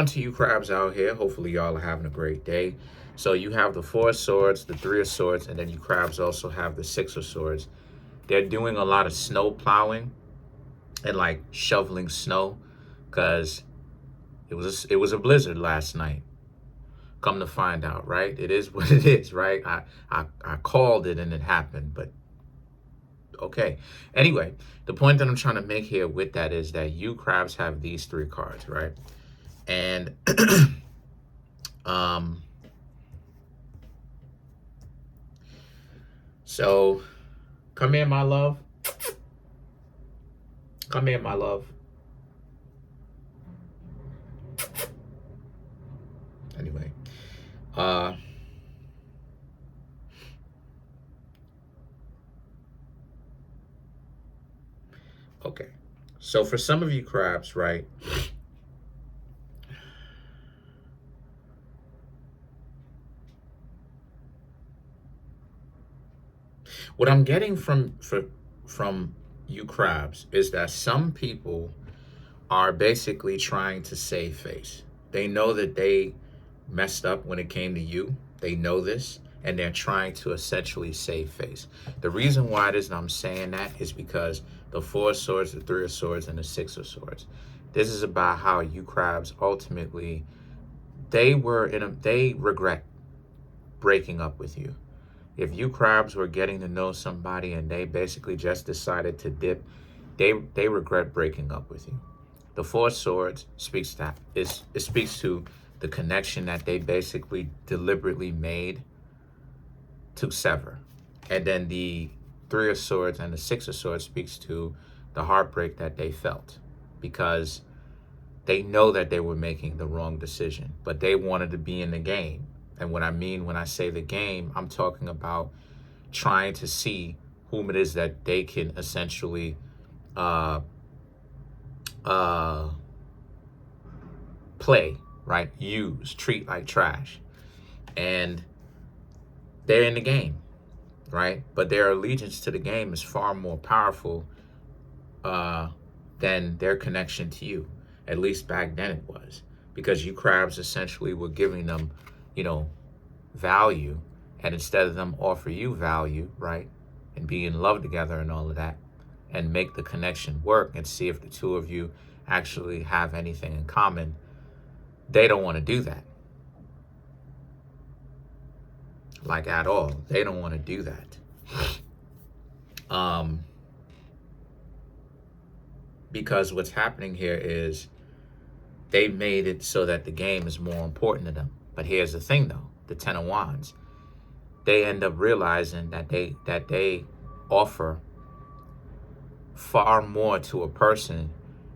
On to you crabs out here. Hopefully y'all are having a great day. So you have the Four of Swords, the Three of Swords, and then you crabs also have the Six of Swords. They're doing a lot of snow plowing and like shoveling snow because it was a blizzard last night. Come to find out, right? It is what it is, right? I called it and it happened, but okay. Anyway, the point that I'm trying to make here with that is that you crabs have these three cards, right? And um so come here, my love. Come here, my love. Anyway, uh okay. So for some of you crabs, right? What I'm getting from you crabs is that some people are basically trying to save face. They know that they messed up when it came to you. They know this, and they're trying to essentially save face. The reason why it is that I'm saying that is because the Four of Swords, the Three of Swords, and the Six of Swords. This is about how you crabs ultimately they regret breaking up with you. If you crabs were getting to know somebody and they basically just decided to dip, they regret breaking up with you. The Four of Swords it speaks to the connection that they basically deliberately made to sever. And then the Three of Swords and the Six of Swords speaks to the heartbreak that they felt because they know that they were making the wrong decision, but they wanted to be in the game. And what I mean when I say the game, I'm talking about trying to see whom it is that they can essentially uh, uh, play, right? Use, treat like trash. And they're in the game, right? But their allegiance to the game is far more powerful uh, than their connection to you. At least back then it was. Because you crabs essentially were giving them, you know, value. And instead of them offer you value, right? And be in love together and all of that, and make the connection work and see if the two of you actually have anything in common, they don't want to do that. Like at all. They don't want to do that. Because what's happening here is they made it so that the game is more important to them. But here's the thing though, the Ten of Wands. They end up realizing that they offer far more to a person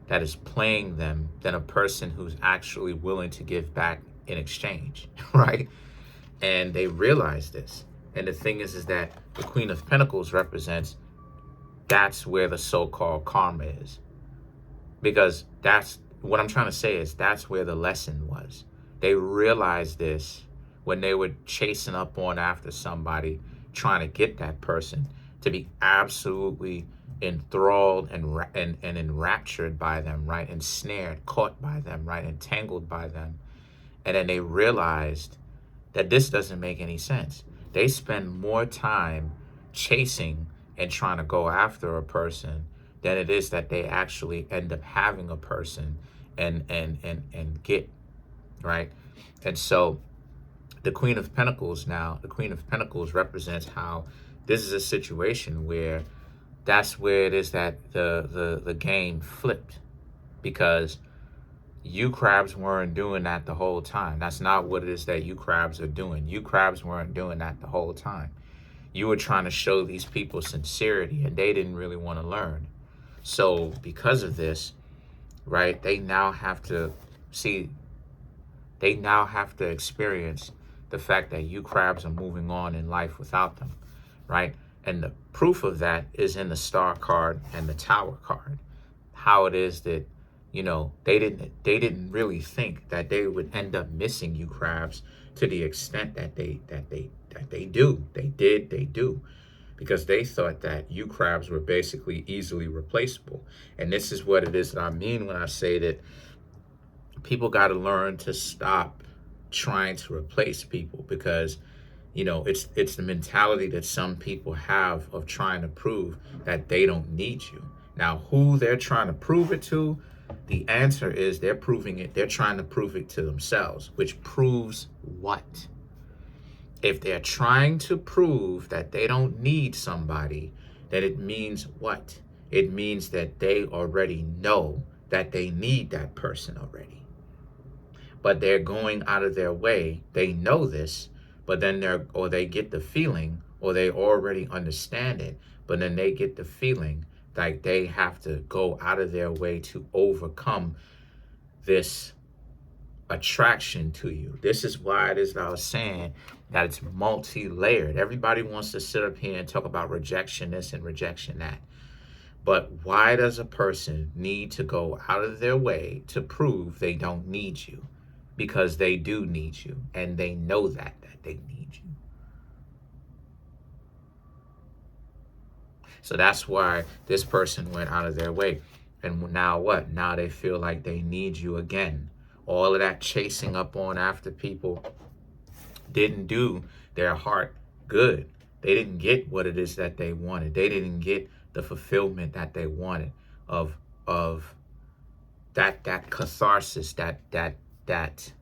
that is playing them than a person who's actually willing to give back in exchange, right? And they realize this. And the thing is that the Queen of Pentacles represents that's where the so-called karma is. Because that's what I'm trying to say is that's where the lesson was. They realized this when they were chasing up on after somebody, trying to get that person to be absolutely enthralled and enraptured by them, right? Ensnared, caught by them, right? Entangled by them. And then they realized that this doesn't make any sense. They spend more time chasing and trying to go after a person than it is that they actually end up having a person and get, right? And so the Queen of Pentacles represents how this is a situation where that's where it is that the game flipped, because you crabs weren't doing that the whole time. That's not what it is that you crabs are doing. You crabs weren't doing that the whole time. You were trying to show these people sincerity, and they didn't really want to learn. So because of this, right, they now have to experience the fact that you crabs are moving on in life without them, right? And the proof of that is in the Star card and the Tower card. How it is that, you know, they didn't really think that they would end up missing you crabs to the extent that they do. They do. Because they thought that you crabs were basically easily replaceable. And this is what it is that I mean when I say that People got to learn to stop trying to replace people, because it's the mentality that some people have of trying to prove that they don't need you. Now, who they're trying to prove it to, the answer is they're trying to prove it to themselves, which proves what? If they're trying to prove that they don't need somebody, then it means what? It means that they already know that they need that person already. But they're going out of their way. They know this, but then they get the feeling, or they already understand it, but then they get the feeling like they have to go out of their way to overcome this attraction to you. This is why it is that I was saying that it's multi-layered. Everybody wants to sit up here and talk about rejection this and rejection that. But why does a person need to go out of their way to prove they don't need you? Because they do need you, and they know that they need you. So that's why this person went out of their way. And now what? Now they feel like they need you again. All of that chasing up on after people didn't do their heart good. They didn't get what it is that they wanted. They didn't get the fulfillment that they wanted of that catharsis, that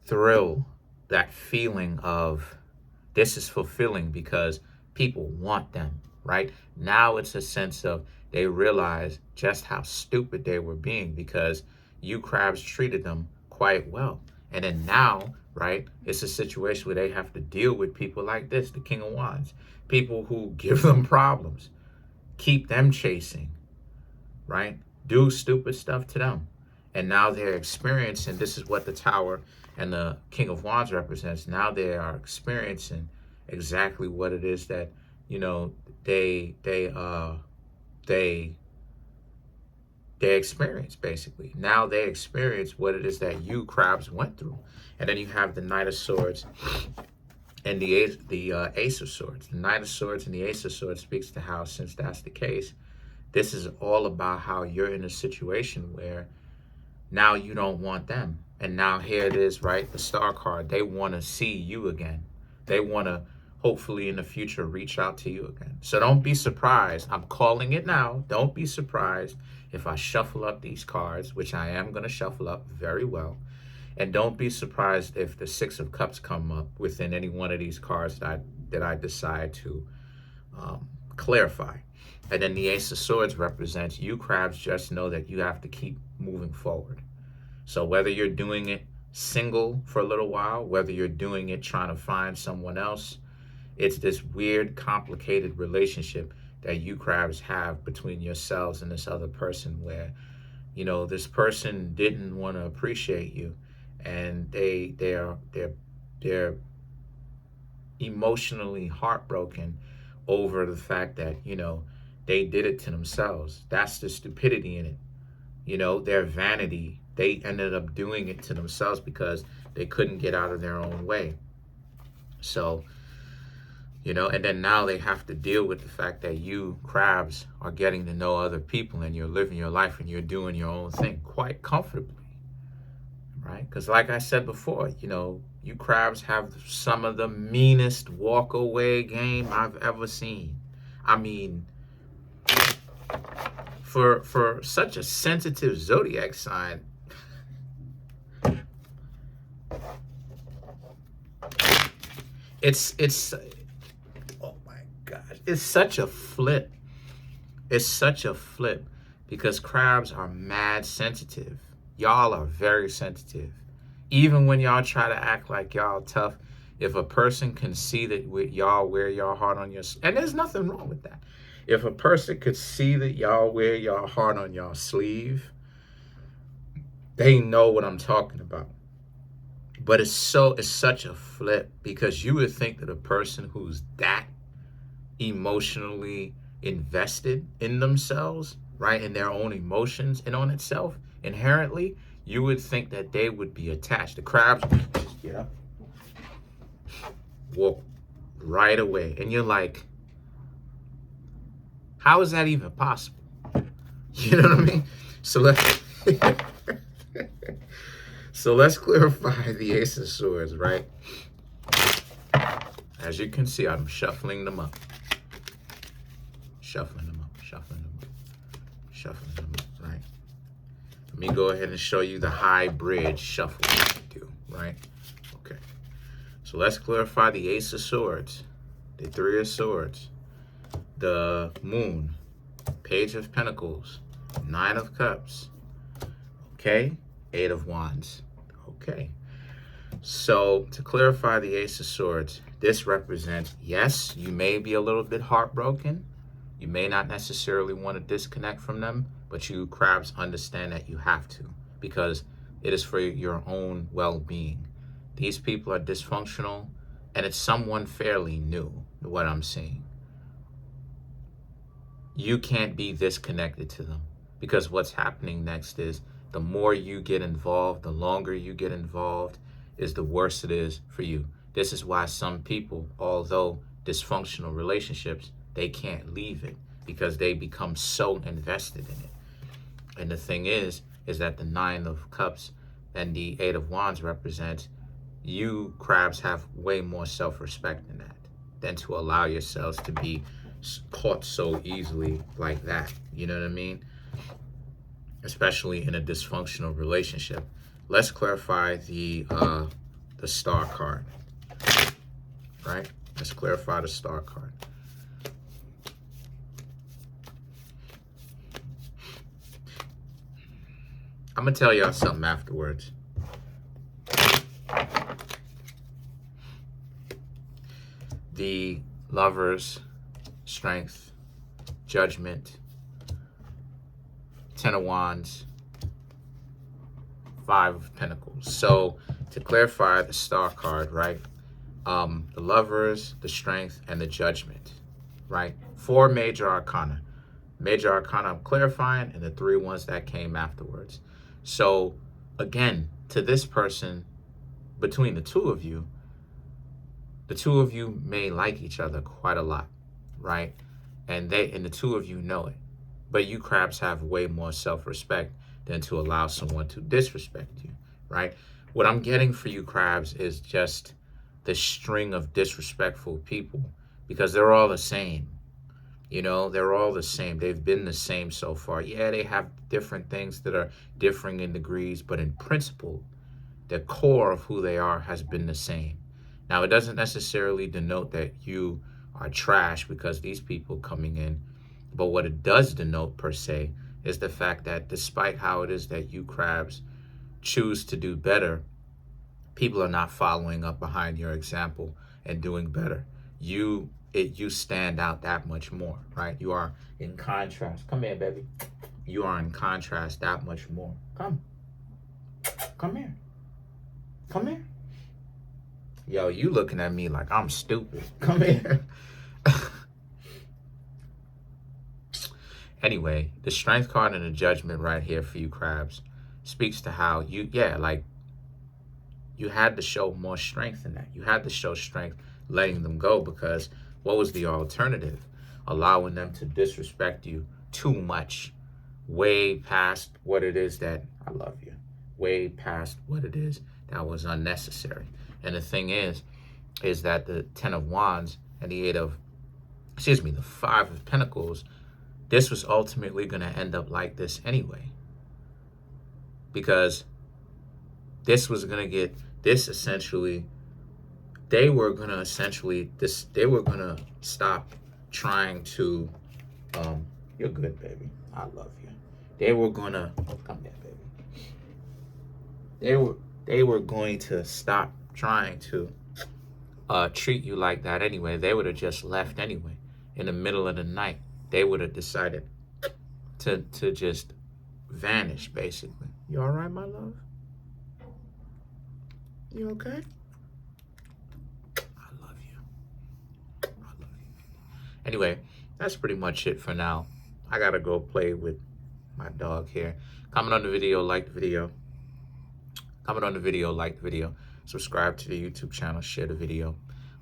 thrill, that feeling of this is fulfilling because people want them, right? Now it's a sense of they realize just how stupid they were being, because you crabs treated them quite well. And then now, right, it's a situation where they have to deal with people like this, the King of Wands, people who give them problems, keep them chasing, right? Do stupid stuff to them. And now they're experiencing, this is what the Tower and the King of Wands represents. Now they are experiencing exactly what it is that, they experience, basically. Now they experience what it is that you crabs went through. And then you have the Knight of Swords and the Ace of Swords. The Knight of Swords and the Ace of Swords speaks to how, since that's the case, this is all about how you're in a situation where now you don't want them. And now here it is, right? The Star card. They want to see you again. They want to hopefully in the future reach out to you again. So don't be surprised. I'm calling it now. Don't be surprised if I shuffle up these cards, which I am going to shuffle up very well. And don't be surprised if the Six of Cups come up within any one of these cards that I decide to clarify. And then the Ace of Swords represents you crabs just know that you have to keep moving forward. So whether you're doing it single for a little while, whether you're doing it trying to find someone else, it's this weird, complicated relationship that you crabs have between yourselves and this other person where, this person didn't want to appreciate you, and they're emotionally heartbroken over the fact that, they did it to themselves. That's the stupidity in it. Their vanity, they ended up doing it to themselves because they couldn't get out of their own way. So, and then now they have to deal with the fact that you crabs are getting to know other people and you're living your life and you're doing your own thing quite comfortably, right? Because like I said before, you crabs have some of the meanest walk away game I've ever seen. I mean, for such a sensitive zodiac sign, it's oh my gosh, it's such a flip. It's such a flip because crabs are mad sensitive. Y'all are very sensitive. Even when y'all try to act like y'all tough, if a person can see that y'all wear your heart on your, and there's nothing wrong with that. If a person could see that y'all wear your heart on your sleeve, they know what I'm talking about. But it's such a flip, because you would think that a person who's that emotionally invested in themselves, right, in their own emotions and on itself, inherently, you would think that they would be attached. The crabs just get up, walk right away. And you're like, how is that even possible? You know what I mean? So So let's clarify the Ace of Swords, right? As you can see, I'm shuffling them up. Shuffling them up, shuffling them up, shuffling them up, right? Let me go ahead and show you the hybrid shuffle I do, right? Okay. So let's clarify the Ace of Swords, the Three of Swords, the Moon, Page of Pentacles, Nine of Cups, okay? Eight of Wands, okay. So to clarify the Ace of Swords, this represents, yes, you may be a little bit heartbroken. You may not necessarily want to disconnect from them, but you crabs understand that you have to, because it is for your own well-being. These people are dysfunctional, and it's someone fairly new, what I'm seeing. You can't be disconnected to them, because what's happening next is the more you get involved, the longer you get involved, is the worse it is for you. This is why some people, although dysfunctional relationships, they can't leave it, because they become so invested in it. And the thing is that the Nine of Cups and the Eight of Wands represents, you crabs have way more self-respect than that, than to allow yourselves to be caught so easily like that. You know what I mean? Especially in a dysfunctional relationship. Let's clarify the Star card, right? Let's clarify the Star card. I'm gonna tell y'all something afterwards. The Lovers, Strength, Judgment, Ten of Wands, Five of Pentacles. So to clarify the Star card, right? The Lovers, the Strength, and the Judgment, right? 4 major arcana. Major arcana I'm clarifying, and the 3 ones that came afterwards. So again, to this person, between the two of you may like each other quite a lot, right? And the two of you know it. But you crabs have way more self-respect than to allow someone to disrespect you, right? What I'm getting for you crabs is just the string of disrespectful people, because they're all the same. You know, they're all the same. They've been the same so far. Yeah, they have different things that are differing in degrees, but in principle, the core of who they are has been the same. Now, it doesn't necessarily denote that you are trash because these people coming in, but what it does denote per se is the fact that despite how it is that you crabs choose to do better, people are not following up behind your example and doing better. You stand out that much more, right? You are in contrast. Come here, baby. You are in contrast that much more. Come here. Come here. Yo, you looking at me like I'm stupid. Come here. Anyway, the Strength card and the Judgment right here for you crabs speaks to how you had to show more strength in that. You had to show strength letting them go, because what was the alternative? Allowing them to disrespect you too much, way past what it is that I love you, way past what it is that was unnecessary. And the thing is that the Ten of Wands and the the Five of Pentacles, this was ultimately going to end up like this anyway, because this was going to get this essentially. They were going to stop trying to, you're good, baby. I love you. They were going to, come here, baby. They were going to stop trying to treat you like that anyway. They would have just left anyway. In the middle of the night, they would have decided to just vanish, basically. You all right, my love? You okay? Anyway, that's pretty much it for now. I gotta go play with my dog here. Comment on the video, like the video. Comment on the video, like the video. Subscribe to the YouTube channel, share the video.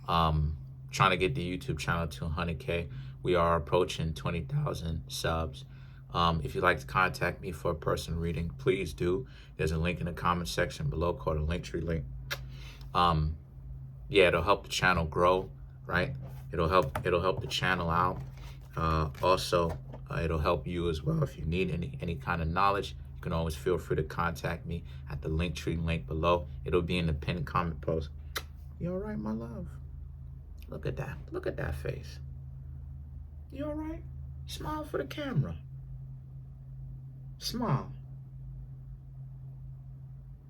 Trying to get the YouTube channel to 100K. We are approaching 20,000 subs. If you'd like to contact me for a personal reading, please do. There's a link in the comment section below called a Linktree link. Yeah, it'll help the channel grow, right? It'll help the channel out. Also, it'll help you as well. If you need any kind of knowledge, you can always feel free to contact me at the Linktree link below. It'll be in the pinned comment post. You all right, my love? Look at that. Look at that face. You all right? Smile for the camera. Smile.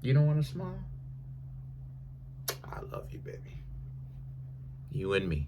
You don't want to smile? I love you, baby. You and me.